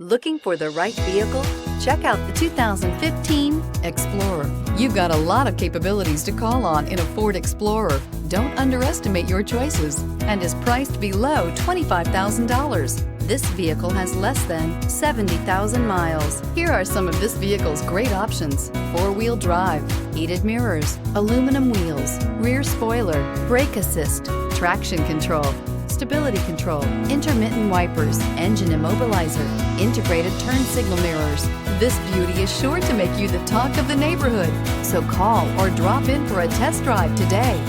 Looking for the right vehicle? Check out the 2015 Explorer. You've got a lot of capabilities to call on in a Ford Explorer. Don't underestimate your choices, and is priced below $25,000. This vehicle has less than 70,000 miles. Here are some of this vehicle's great options: four-wheel drive, heated mirrors, aluminum wheels, rear spoiler, brake assist, traction control, stability control, intermittent wipers, engine immobilizer, integrated turn signal mirrors. This beauty is sure to make you the talk of the neighborhood. So call or drop in for a test drive today.